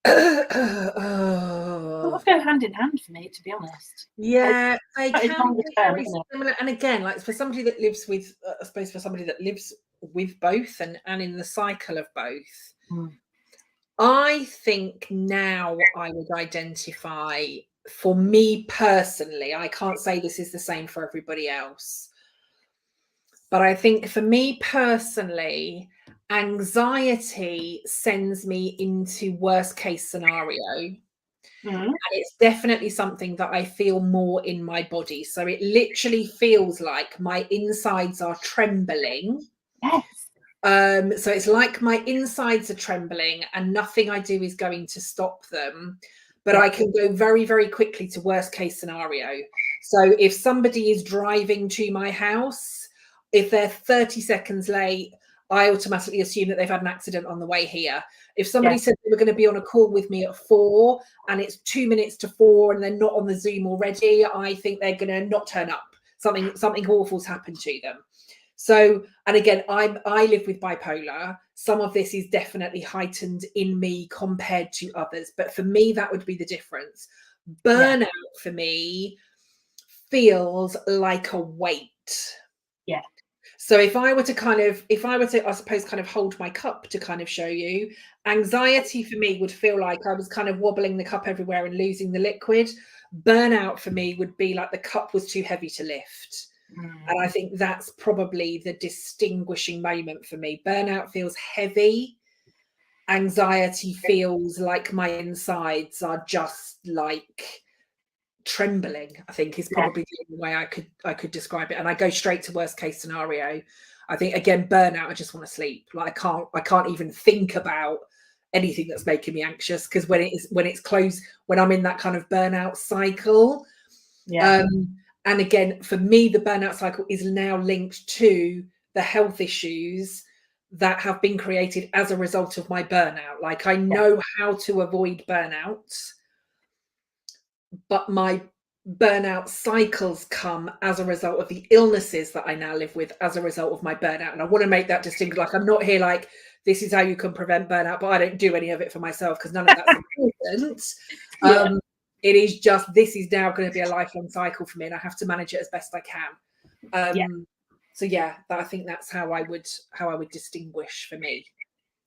Sort of go hand in hand for me, to be honest. Yeah, they can be very similar. And again, like for somebody that lives with, I suppose for somebody that lives with both and in the cycle of both, I think now I would identify, for me personally, I can't say this is the same for everybody else, but I think for me personally, anxiety sends me into worst case scenario. And it's definitely something that I feel more in my body. So it literally feels like my insides are trembling. Yes. So it's like my insides are trembling and nothing I do is going to stop them. But I can go very, very quickly to worst case scenario. So if somebody is driving to my house, if they're 30 seconds late, I automatically assume that they've had an accident on the way here. If somebody said they were going to be on a call with me at 4 and it's 2 minutes to 4 and they're not on the Zoom already, I think they're going to not turn up. Something awful's happened to them. So, and again, I live with bipolar. Some of this is definitely heightened in me compared to others. But for me, that would be the difference. Burnout for me feels like a weight. Yeah. So if I were to, I suppose, kind of hold my cup to kind of show you, anxiety for me would feel like I was kind of wobbling the cup everywhere and losing the liquid. Burnout for me would be like the cup was too heavy to lift. And I think that's probably the distinguishing moment for me. Burnout feels heavy. Anxiety feels like my insides are just like trembling, I think is probably the only way I could describe it. And I go straight to worst case scenario. I think again, burnout, I just want to sleep. Like I can't even think about anything that's making me anxious, because when it's close, when I'm in that kind of burnout cycle. And again, for me, the burnout cycle is now linked to the health issues that have been created as a result of my burnout. Like, I know how to avoid burnout, but my burnout cycles come as a result of the illnesses that I now live with as a result of my burnout. And I want to make that distinction. Like, I'm not here like, this is how you can prevent burnout, but I don't do any of it for myself, because none of that's important. It is just, this is now going to be a lifelong cycle for me, and I have to manage it as best I can. So I think that's how I would distinguish for me.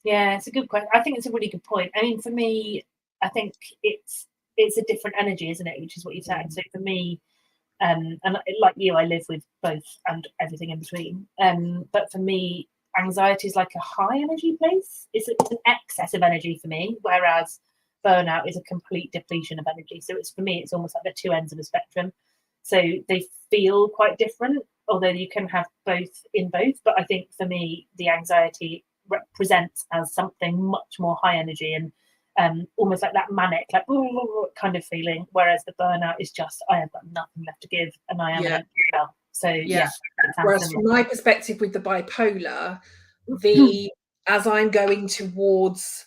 Yeah, it's a good question. I think it's a really good point. I mean, for me, I think it's a different energy, isn't it? Which is what you're saying. So for me, and like you, I live with both and everything in between. But for me, anxiety is like a high energy place. It's an excess of energy for me, whereas burnout is a complete depletion of energy. So for me, it's almost like the two ends of the spectrum. So they feel quite different, although you can have both in both. But I think for me, the anxiety represents as something much more high energy and almost like that manic, like kind of feeling. Whereas the burnout is just, I have got nothing left to give, and I am an empty shell. So Whereas from my perspective with the bipolar, as I'm going towards,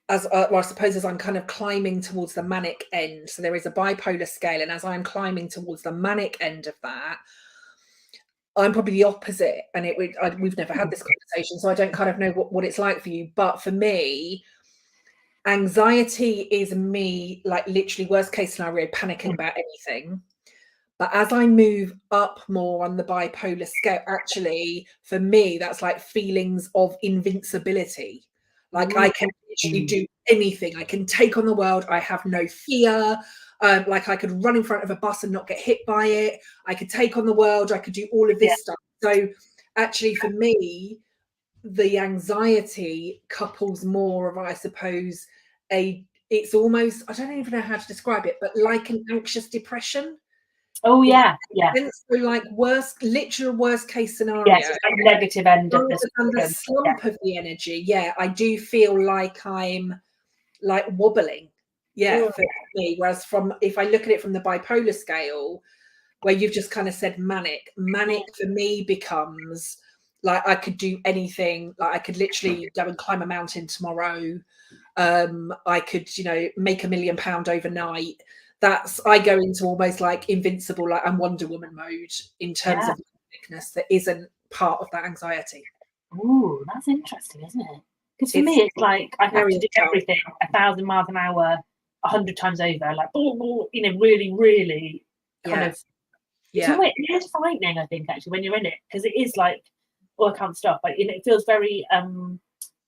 I suppose as I'm kind of climbing towards the manic end, so there is a bipolar scale, and as I'm climbing towards the manic end of that, I'm probably the opposite. And we've never had this conversation, so I don't kind of know what it's like for you. But for me, anxiety is me, like, literally worst case scenario, panicking about anything. But as I move up more on the bipolar scale, actually, for me, that's like feelings of invincibility. Like, I can literally do anything. I can take on the world. I have no fear. Like, I could run in front of a bus and not get hit by it. I could take on the world. I could do all of this stuff. So actually, for me, the anxiety couples more of, I suppose, it's almost, I don't even know how to describe it, but like an anxious depression. So like literal worst case scenario. Yes, like negative end of the slump of the energy. Yeah, I do feel like I'm like wobbling. Yeah, for me. Whereas if I look at it from the bipolar scale, where you've just kind of said manic for me becomes like, I could do anything. Like, I could literally go and climb a mountain tomorrow. I could, make £1 million overnight. I go into almost like invincible, like I'm Wonder Woman mode in terms of sickness that isn't part of that anxiety. Ooh, that's interesting, isn't it? Because for me, it's like I have to do everything 1,000 miles an hour, 100 times over, like really, really kind of. It's frightening, I think, actually, when you're in it, because it is like, I can't stop. Like, it feels very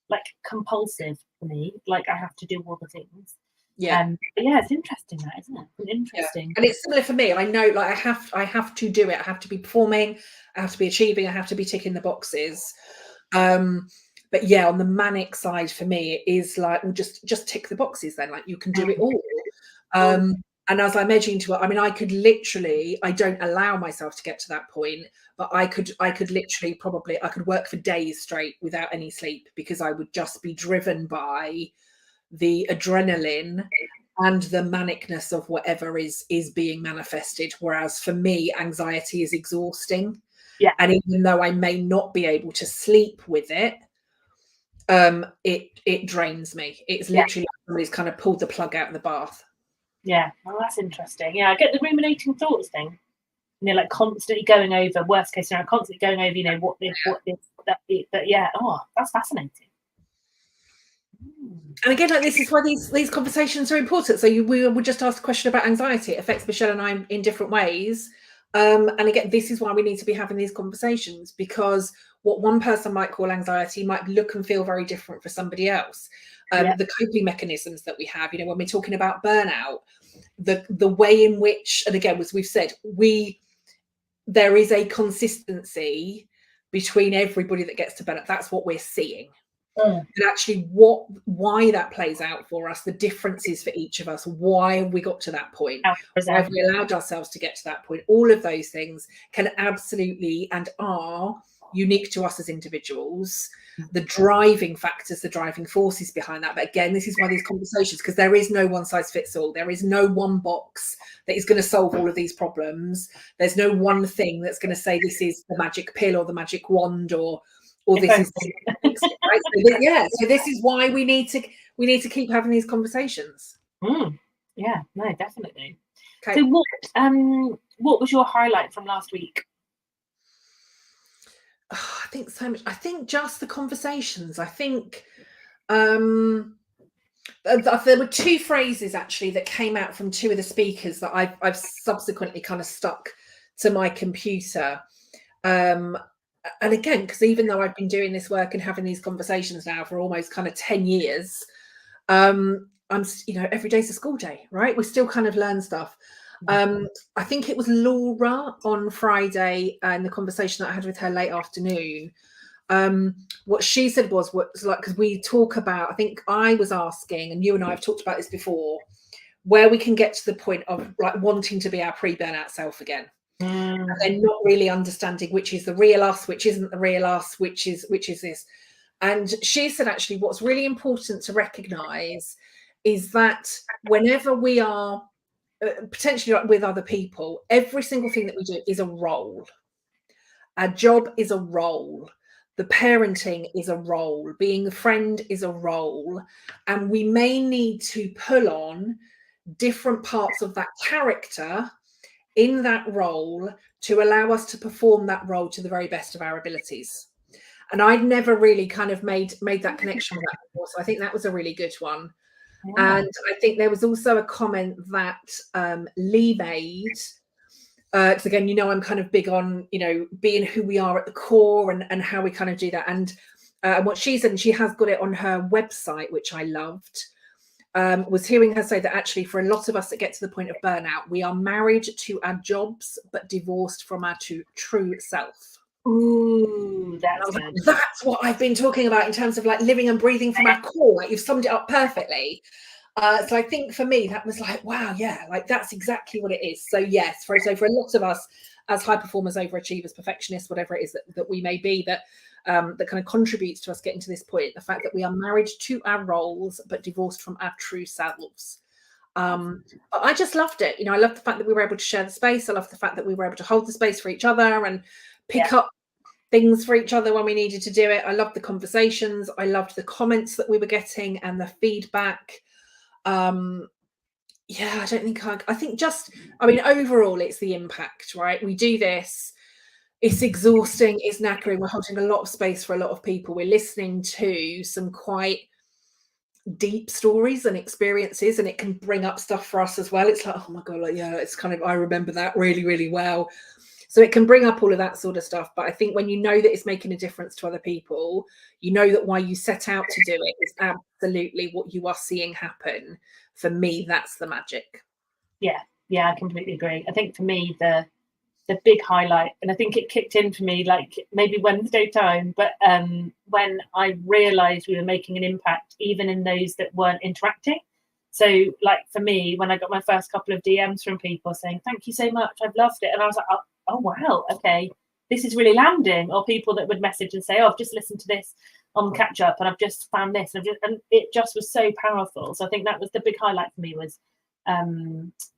like compulsive for me. Like, I have to do all the things. It's interesting, that, isn't it? Interesting. And it's similar for me. I know, like, I have to do it. I have to be performing. I have to be achieving. I have to be ticking the boxes. But on the manic side for me, it is like, well, just tick the boxes then. Like, you can do it all. And as I'm edging to it, I mean, I could literally, I don't allow myself to get to that point, but I could literally I could work for days straight without any sleep, because I would just be driven by the adrenaline and the manicness of whatever is being manifested. Whereas for me, anxiety is exhausting. And even though I may not be able to sleep with it, it drains me. It's literally like somebody's kind of pulled the plug out of the bath. Yeah, well, that's interesting. Yeah, I get the ruminating thoughts thing. Like constantly going over worst case scenario, constantly going over, what this, that. But that's fascinating. And again, like, this is why these conversations are important. So we just asked a question about anxiety. It affects Michelle and I in different ways. And again, this is why we need to be having these conversations, because what one person might call anxiety might look and feel very different for somebody else. The coping mechanisms that we have, when we're talking about burnout, the way in which, and again, as we've said, there is a consistency between everybody that gets to burnout. That's what we're seeing. And actually why that plays out for us, the differences for each of us, why we got to that point, why have we allowed ourselves to get to that point, all of those things can absolutely and are unique to us as individuals, the driving factors, the driving forces behind that. But again, this is why these conversations, because there is no one size fits all. There is no one box that is going to solve all of these problems. There's no one thing that's going to say this is the magic pill or the magic wand or this is right? So this is why we need to keep having these conversations. Yeah, no, definitely. Okay. So what was your highlight from last week? Oh, I think so much. I think just the conversations. I think there were two phrases actually that came out from two of the speakers that I've subsequently kind of stuck to my computer. And again, because even though I've been doing this work and having these conversations now for almost kind of 10 years, I'm, every day's a school day, right? We still kind of learn stuff. I think it was Laura on Friday and the conversation that I had with her late afternoon. What she said was like, because we talk about, I think I was asking, and you and I have talked about this before, where we can get to the point of like wanting to be our pre-burnout self again. And then not really understanding which is the real us, which isn't the real us, which is this. And she said, actually, what's really important to recognize is that whenever we are potentially like with other people, every single thing that we do is a role. Our job is a role. The parenting is a role. Being a friend is a role. And we may need to pull on different parts of that character in that role to allow us to perform that role to the very best of our abilities. And I'd never really kind of made that connection with that before. So I think that was a really good one. Yeah. And I think there was also a comment that Leave Aid, because again, I'm kind of big on, being who we are at the core and how we kind of do that. And what she said, and she has got it on her website, which I loved, was hearing her say that actually for a lot of us that get to the point of burnout, we are married to our jobs, but divorced from our true self. Ooh, that's good. That's what I've been talking about in terms of like living and breathing from our core. Like you've summed it up perfectly. So I think for me, that was like, wow, yeah, like that's exactly what it is. So yes, for a lot of us as high performers, overachievers, perfectionists, whatever it is that we may be, that kind of contributes to us getting to this point, the fact that we are married to our roles, but divorced from our true selves. But I just loved it. I love the fact that we were able to share the space. I love the fact that we were able to hold the space for each other and pick up things for each other when we needed to do it. I loved the conversations. I loved the comments that we were getting and the feedback. I think overall it's the impact, right? We do this, it's exhausting, it's knackering, we're holding a lot of space for a lot of people, we're listening to some quite deep stories and experiences, and it can bring up stuff for us as well. It's like, oh my god, like, yeah, it's kind of, I remember that really, really well. So it can bring up all of that sort of stuff. But I think when you know that it's making a difference to other people, you know that why you set out to do it is absolutely what you are seeing happen. For me, that's the magic. Yeah, I completely agree. I think for me, the big highlight, and I think it kicked in for me like maybe Wednesday time, but when I realized we were making an impact even in those that weren't interacting. So like for me, when I got my first couple of DMs from people saying, thank you so much, I've loved it. And I was like, oh wow, okay, this is really landing. Or people that would message and say, oh, I've just listened to this on catch up and I've just found this. And it just was so powerful. So I think that was the big highlight for me, was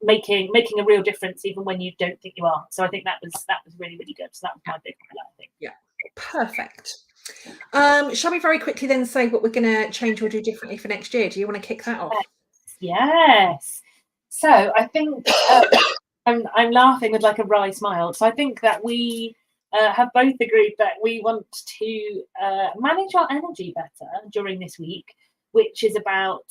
making a real difference even when you don't think you are. So I think that was really, really good. So that was my big highlight, I think. Yeah, perfect. Shall we very quickly then say what we're going to change or do differently for next year? Do you want to kick that off? Yes. So I think I'm laughing with like a wry smile. So I think that we have both agreed that we want to manage our energy better during this week, which is about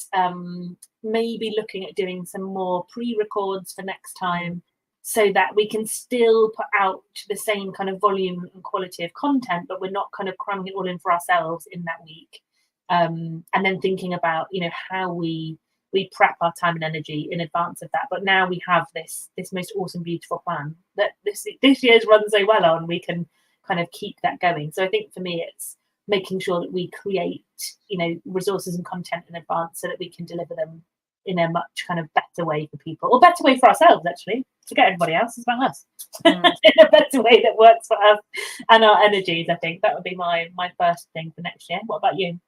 maybe looking at doing some more pre-records for next time, so that we can still put out the same kind of volume and quality of content, but we're not kind of cramming it all in for ourselves in that week. And then thinking about, how we prep our time and energy in advance of that. But now we have this most awesome, beautiful plan that this year's run so well on, we can kind of keep that going. So I think for me, it's making sure that we create, resources and content in advance so that we can deliver them in a much kind of better way for people, or better way for ourselves, actually. forget everybody else, it's about us. In a better way that works for us and our energies. I think that would be my first thing for next year. What about you?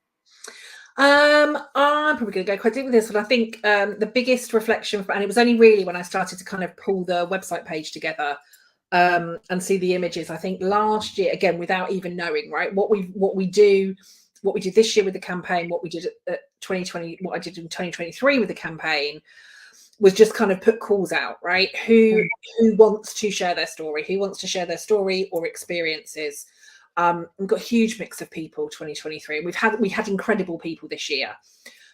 I'm probably going to go quite deep with this one. I think the biggest reflection, and it was only really when I started to kind of pull the website page together and see the images. I think last year, again, without even knowing, right, what we did this year with the campaign, what we did at 2020, what I did in 2023 with the campaign, was just kind of put calls out, right? Who wants to share their story? Who wants to share their story or experiences? We've got a huge mix of people 2023, and we had incredible people this year.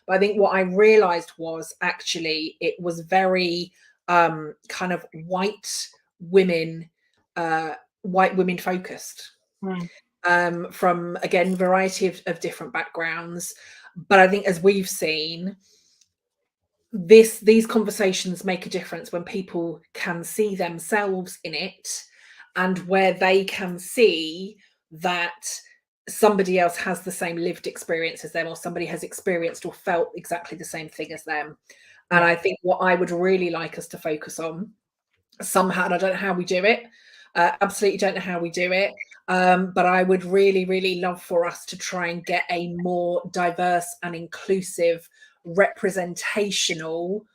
But I think what I realized was actually it was very kind of white women focused. From, again, variety of different backgrounds. But I think, as we've seen, these conversations make a difference when people can see themselves in it, and where they can see that somebody else has the same lived experience as them, or somebody has experienced or felt exactly the same thing as them. And I think what I would really like us to focus on somehow, and I don't know how we do it, absolutely don't know how we do it, but I would really, really love for us to try and get a more diverse and inclusive, representational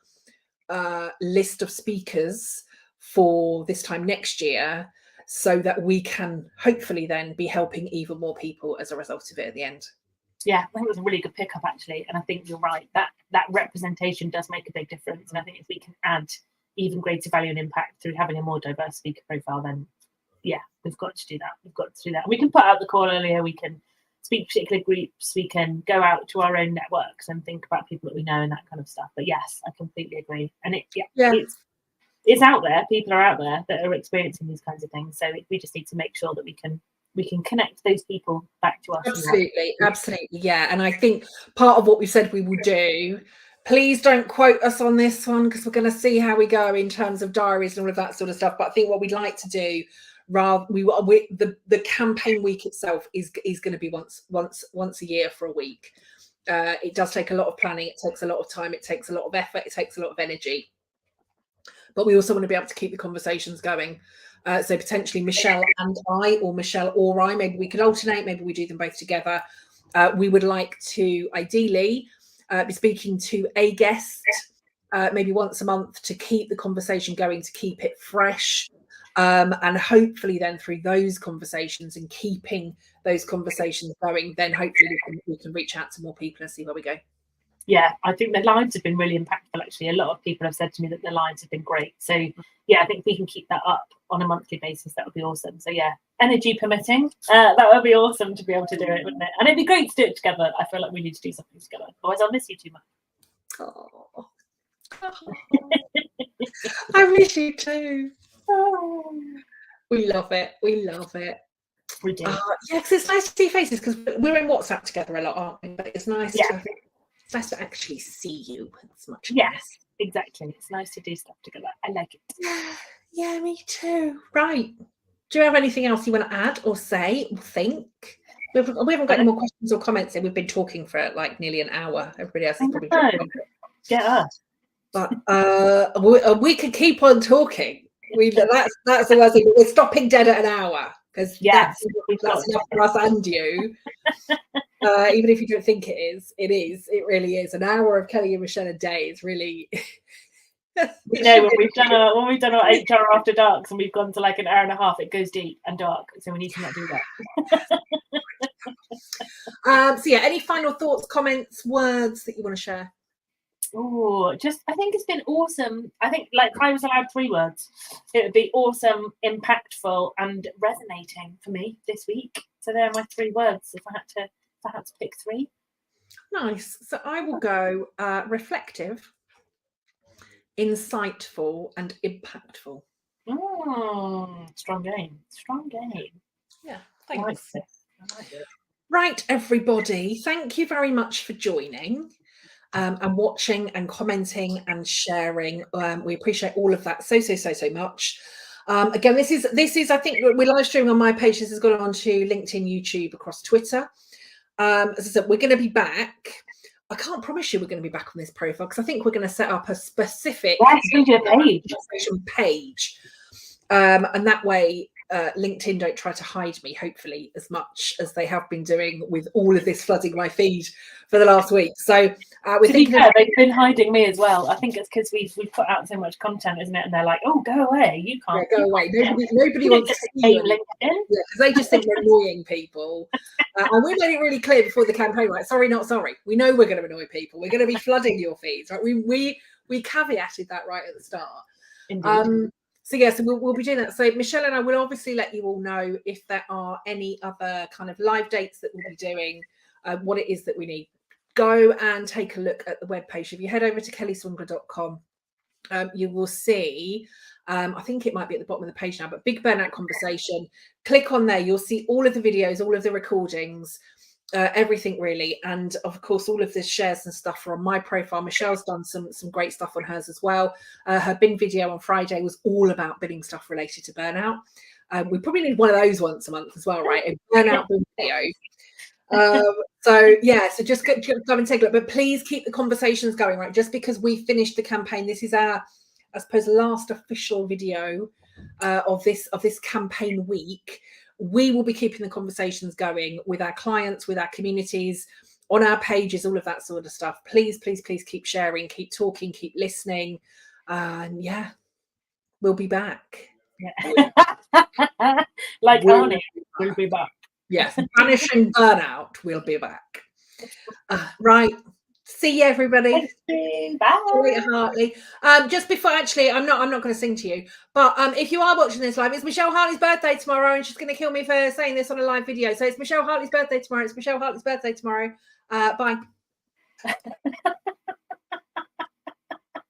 list of speakers for this time next year, so that we can hopefully then be helping even more people as a result of it at the end. Yeah, I think it was a really good pickup, actually. And I think you're right, that representation does make a big difference. And I think if we can add even greater value and impact through having a more diverse speaker profile, then yeah, we've got to do that. And we can put out the call earlier, we can speak to particular groups, we can go out to our own networks and think about people that we know and that kind of stuff. But yes, I completely agree. And it's out there. People are out there that are experiencing these kinds of things. So we just need to make sure that we can connect those people back to us. Absolutely, yeah. And I think part of what we said we will do, please don't quote us on this one, because we're going to see how we go in terms of diaries and all of that sort of stuff. But I think what we'd like to do, the campaign week itself is going to be once a year for a week. It does take a lot of planning. It takes a lot of time. It takes a lot of effort. It takes a lot of energy. But we also want to be able to keep the conversations going. So potentially Michelle and I, or Michelle or I, maybe we could alternate, maybe we do them both together. We would like to ideally be speaking to a guest maybe once a month to keep the conversation going, to keep it fresh. And hopefully then through those conversations and keeping those conversations going, then hopefully we can reach out to more people and see where we go. Yeah, I think the lives have been really impactful, actually. A lot of people have said to me that the lives have been great. So yeah, I think if we can keep that up on a monthly basis, that would be awesome. So yeah, energy permitting, that would be awesome to be able to do it, wouldn't it? And it'd be great to do it together. I feel like we need to do something together. Otherwise I'll miss you too much. Oh. I miss you too. We love it. We do. Yeah, because it's nice to see faces, because we're in WhatsApp together a lot, aren't we? But it's nice to actually see you. It's much nice. Exactly. It's nice to do stuff together. I like it. Yeah, me too. Right. Do you have anything else you want to add or say or think? We haven't got any more questions or comments, and we've been talking for like nearly an hour. Everybody else is probably get us. But we could keep on talking. That's the worst thing. We're stopping dead at an hour, because that's enough for us and you. Even if you don't think it is, it really is. An hour of Kelly and Michelle a day is really. You know, when we've done our HR after darks and we've gone to like an hour and a half, it goes deep and dark. So we need to not do that. So yeah, any final thoughts, comments, words that you want to share? Oh, I think it's been awesome. I think, like, I was allowed 3 words. It would be awesome, impactful, and resonating for me this week. So they're my 3 words. If I had to pick 3. Nice. So I will go reflective, insightful, and impactful. Strong game. Yeah, thanks. I like it. Right, everybody. Thank you very much for joining. And watching and commenting and sharing. We appreciate all of that so much. Again, this is I think we're live streaming on my page. This has gone on to LinkedIn, YouTube, across Twitter. As I said, we're going to be back I can't promise you we're going to be back on this profile, because I think we're going to set up a specific page. And that way LinkedIn don't try to hide me, hopefully, as much as they have been doing with all of this flooding my feed for the last week. So to be fair, they've been hiding me as well. I think it's because we've put out so much content, isn't it? And they're like, oh, go away, you can't. Yeah, go away. Nobody wants to see you. LinkedIn. Yeah, because they just think we're annoying people. And we made it really clear before the campaign, right? Sorry, not sorry. We know we're going to annoy people. We're going to be flooding your feeds, right? We caveated that right at the start. Indeed. So yes, we'll be doing that. So Michelle and I will obviously let you all know if there are any other kind of live dates that we'll be doing, what it is that we need. Go and take a look at the webpage. If you head over to kellyswangler.com, you will see, I think it might be at the bottom of the page now, but Big Burnout Conversation. Click on there. You'll see all of the videos, all of the recordings, everything really. And of course, all of the shares and stuff are on my profile. Michelle's done some great stuff on hers as well. Her bin video on Friday was all about bidding stuff related to burnout. We probably need one of those once a month as well, right? A burnout bin video. So yeah, so just go and take a look, but please keep the conversations going, right? Just because we finished the campaign, this is our, I suppose, last official video of this campaign week. We will be keeping the conversations going with our clients, with our communities, on our pages, all of that sort of stuff. Please keep sharing, keep talking, keep listening, and yeah, we'll be back. Yeah. Like Arnie, we'll be back. Yes, banishing burnout, we'll be back. Right. See you, everybody. Bye. Hartley. Just before, actually, I'm not going to sing to you, but if you are watching this live, it's Michelle Hartley's birthday tomorrow, and she's going to kill me for saying this on a live video. So it's Michelle Hartley's birthday tomorrow. It's Michelle Hartley's birthday tomorrow. Bye.